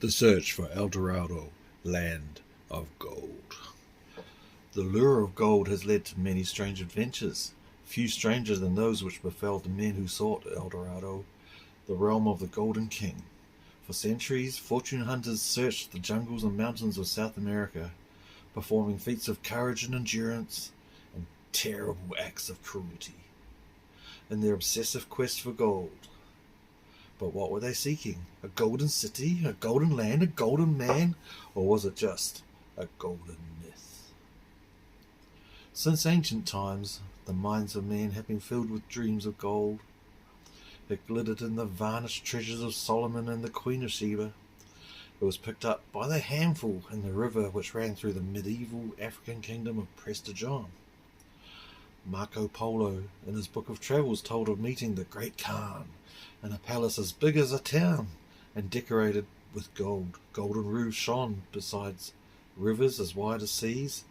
The search for El Dorado, land of gold. The lure of gold has led to many strange adventures, few stranger than those which befell the men who sought El Dorado, the realm of the Golden King. For centuries, fortune hunters searched the jungles and mountains of South America, performing feats of courage and endurance, and terrible acts of cruelty, in their obsessive quest for gold. But what were they seeking? A golden city? A golden land? A golden man? Or was it just a golden myth? Since ancient times, the minds of men have been filled with dreams of gold. It glittered in the varnished treasures of Solomon and the Queen of Sheba. It was picked up by the handful in the river which ran through the medieval African kingdom of Prester John. Marco Polo, in his book of travels, told of meeting the Great Khan in a palace as big as a town and decorated with gold. Golden roofs shone besides rivers as wide as seas,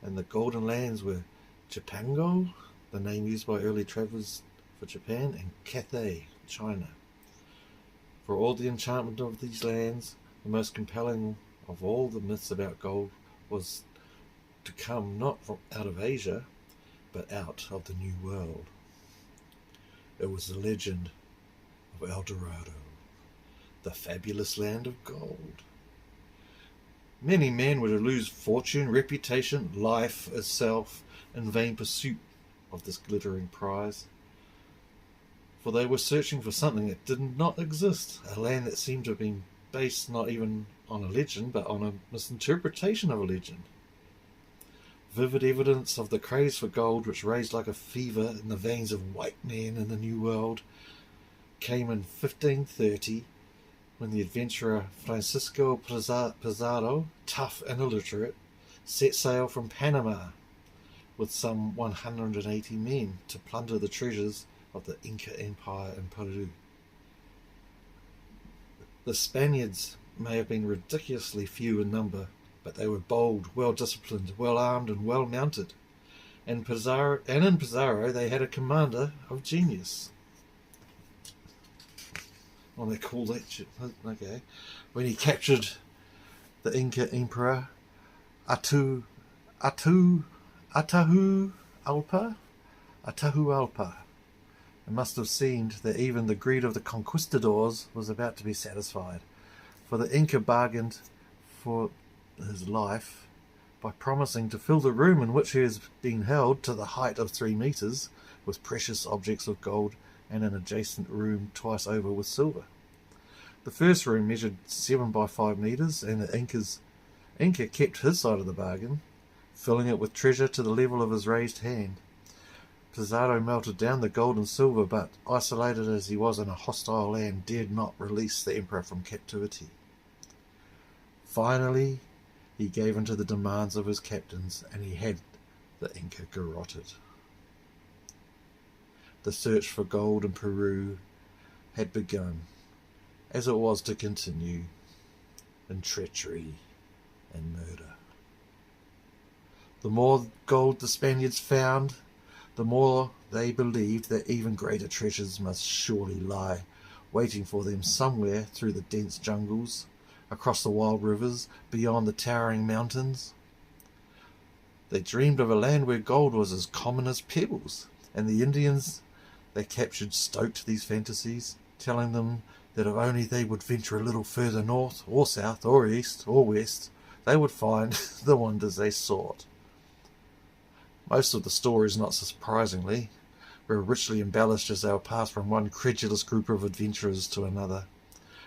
and the golden lands were Chipango, the name used by early travellers for Japan, and Cathay, China. For all the enchantment of these lands, the most compelling of all the myths about gold was to come not from out of Asia, but out of the New World. It was the legend of El Dorado, the fabulous land of gold. Many men were to lose fortune, reputation, life itself in vain pursuit of this glittering prize, for they were searching for something that did not exist, a land that seemed to have been based not even on a legend, but on a misinterpretation of a legend. Vivid evidence of the craze for gold, which raged like a fever in the veins of white men in the New World, came in 1530 when the adventurer Francisco Pizarro, tough and illiterate, set sail from Panama with some 180 men to plunder the treasures of the Inca Empire in Peru. The Spaniards may have been ridiculously few in number, but they were bold, well-disciplined, well-armed, and well-mounted. And in Pizarro they had a commander of genius. Well, they call that shit. Okay. When he captured the Inca Emperor Atahualpa, it must have seemed that even the greed of the conquistadors was about to be satisfied, for the Inca bargained for his life by promising to fill the room in which he has been held to the height of 3 meters with precious objects of gold, and an adjacent room twice over with silver. The first room measured 7 by 5 meters, and the Inca kept his side of the bargain, filling it with treasure to the level of his raised hand. Pizarro melted down the gold and silver, but, isolated as he was in a hostile land, dared not release the emperor from captivity. Finally, he gave in to the demands of his captains, and he had the Inca garroted. The search for gold in Peru had begun, as it was to continue, in treachery and murder. The more gold the Spaniards found, the more they believed that even greater treasures must surely lie waiting for them somewhere through the dense jungles, across the wild rivers, beyond the towering mountains. They dreamed of a land where gold was as common as pebbles, and the Indians they captured stoked these fantasies, telling them that if only they would venture a little further north, or south, or east, or west, they would find the wonders they sought. Most of the stories, not surprisingly, were richly embellished as they were passed from one credulous group of adventurers to another.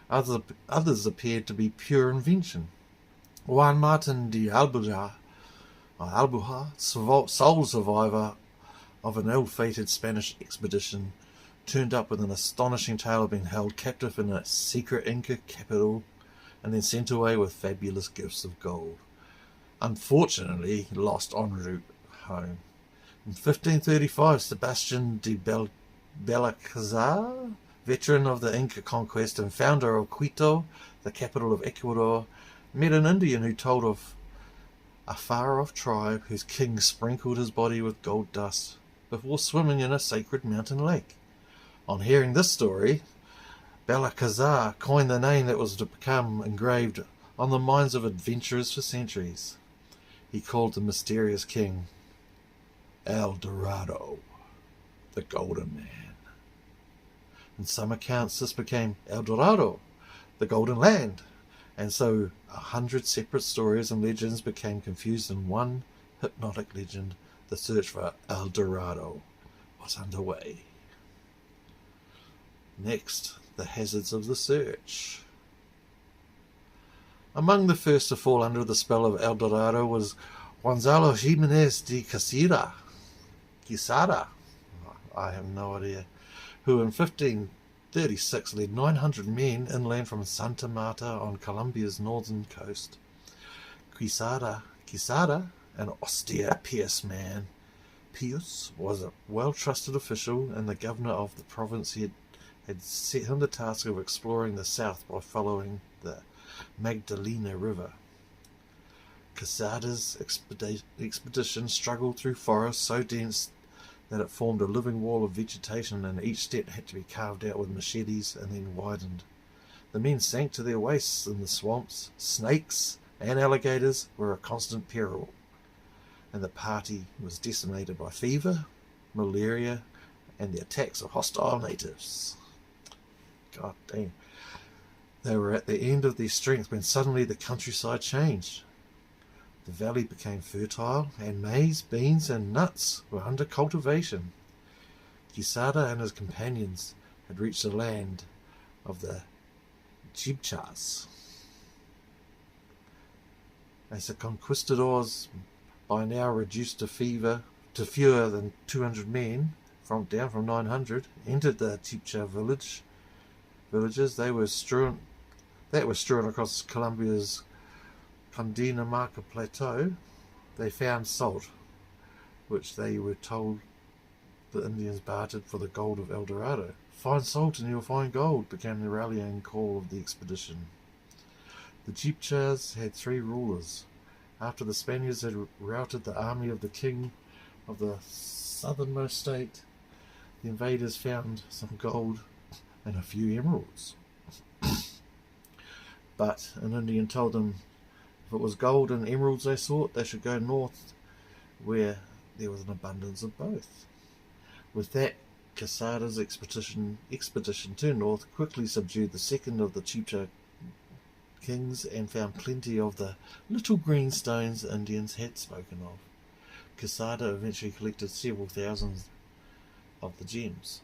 Others appeared to be pure invention. Juan Martin de Albujar, sole survivor of an ill-fated Spanish expedition, turned up with an astonishing tale of being held captive in a secret Inca capital and then sent away with fabulous gifts of gold. Unfortunately, lost en route home. In 1535, Sebastian de Belalcazar, veteran of the Inca conquest and founder of Quito, the capital of Ecuador, met an Indian who told of a far-off tribe whose king sprinkled his body with gold dust before swimming in a sacred mountain lake. On hearing this story, Balcazar coined the name that was to become engraved on the minds of adventurers for centuries. He called the mysterious king El Dorado, the Golden Man. In some accounts this became El Dorado, the Golden Land, and so 100 separate stories and legends became confused in one hypnotic legend. The search for El Dorado was underway. Next, the hazards of the search. Among the first to fall under the spell of El Dorado was Gonzalo Jimenez de Quesada, I have no idea, who in 1536 led 900 men inland from Santa Marta on Colombia's northern coast. Quesada, an austere, pious man, was a well-trusted official, and the governor of the province had set him the task of exploring the south by following the Magdalena River. Quesada's expedition struggled through forests so dense that it formed a living wall of vegetation, and each step had to be carved out with machetes and then widened. The men sank to their waists in the swamps. Snakes and alligators were a constant peril, and the party was decimated by fever, malaria, and the attacks of hostile natives. God damn. They were at the end of their strength when suddenly the countryside changed. The valley became fertile, and maize, beans, and nuts were under cultivation. Quesada and his companions had reached the land of the Chibchas. As the conquistadors, by now reduced to fewer than 200 men, down from 900, entered the Chibcha villages that were strewn across Colombia's Cundinamarca plateau. They found salt, which they were told the Indians bartered for the gold of El Dorado. Find salt and you'll find gold became the rallying call of the expedition. The Chibchas had 3 rulers. After the Spaniards had routed the army of the king of the southernmost state, the invaders found some gold and a few emeralds. But an Indian told them if it was gold and emeralds they sought, they should go north where there was an abundance of both. With that, Quesada's expedition to north quickly subdued the second of the Chibcha kings and found plenty of the little green stones the Indians had spoken of. Quesada eventually collected several thousands of the gems.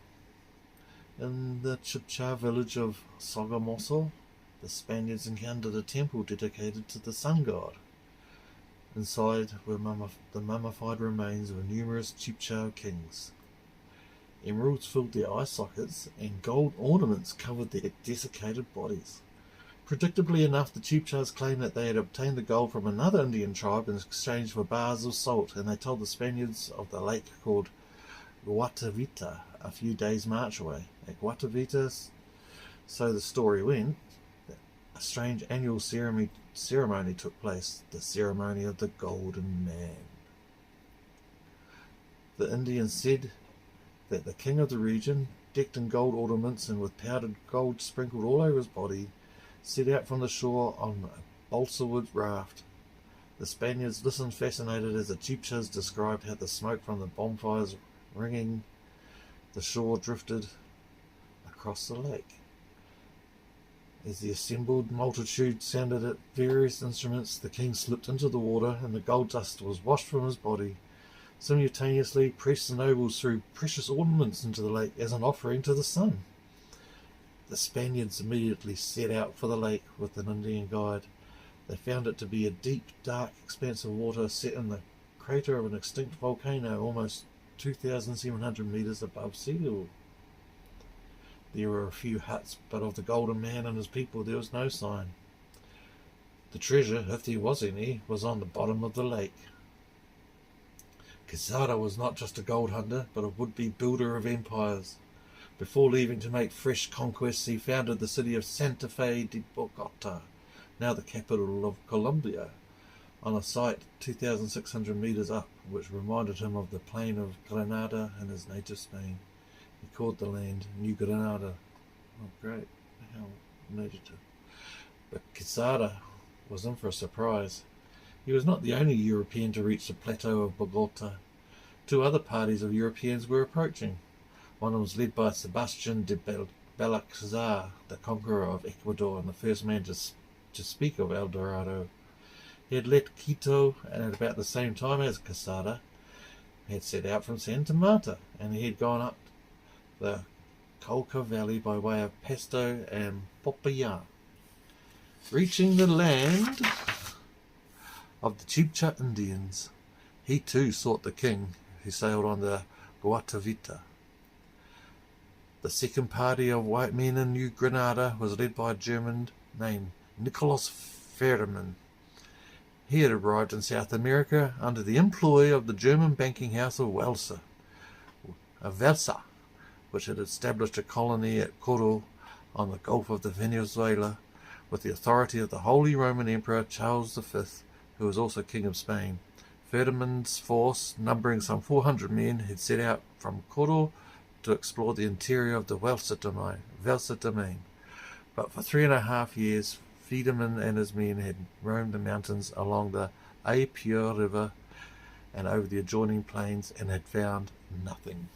In the Chibcha village of Sogamoso, the Spaniards encountered a temple dedicated to the sun god. Inside were the mummified remains of numerous Chibcha kings. Emeralds filled their eye sockets, and gold ornaments covered their desiccated bodies. Predictably enough, the Chibchas claimed that they had obtained the gold from another Indian tribe in exchange for bars of salt, and they told the Spaniards of the lake called Guatavita, a few days' march away. At Guatavita, so the story went, a strange annual ceremony took place, the ceremony of the Golden Man. The Indians said that the king of the region, decked in gold ornaments and with powdered gold sprinkled all over his body, set out from the shore on a balsa wood raft. The Spaniards listened fascinated as the Chibchas described how the smoke from the bonfires ringing the shore drifted across the lake. As the assembled multitude sounded at various instruments, the king slipped into the water, and the gold dust was washed from his body. Simultaneously, priests and nobles threw precious ornaments into the lake as an offering to the sun. The Spaniards immediately set out for the lake with an Indian guide. They found it to be a deep, dark expanse of water set in the crater of an extinct volcano almost 2,700 meters above sea level. There were a few huts, but of the Golden Man and his people there was no sign. The treasure, if there was any, was on the bottom of the lake. Quesada was not just a gold hunter, but a would-be builder of empires. Before leaving to make fresh conquests, he founded the city of Santa Fe de Bogota, now the capital of Colombia, on a site 2,600 meters up, which reminded him of the plain of Granada in his native Spain. He called the land New Granada. Oh, great. how needed to. But Quesada was in for a surprise. He was not the only European to reach the plateau of Bogota. Two other parties of Europeans were approaching. One was led by Sebastian de Belalcázar, the conqueror of Ecuador and the first man to speak of El Dorado. He had left Quito, and at about the same time as Quesada, he had set out from Santa Marta, and he had gone up the Colca Valley by way of Pasto and Popayán. Reaching the land of the Chibcha Indians, he too sought the king, who sailed on the Guatavita. The second party of white men in New Granada was led by a German named Nicholas Ferdinand. He had arrived in South America under the employ of the German banking house of Welsa, which had established a colony at Coro on the Gulf of the Venezuela with the authority of the Holy Roman Emperor Charles V, who was also King of Spain. Ferdinand's force, numbering some 400 men, had set out from Coro to explore the interior of the Welsa domain. But for 3.5 years, Ferdinand and his men had roamed the mountains along the Apure River and over the adjoining plains and had found nothing.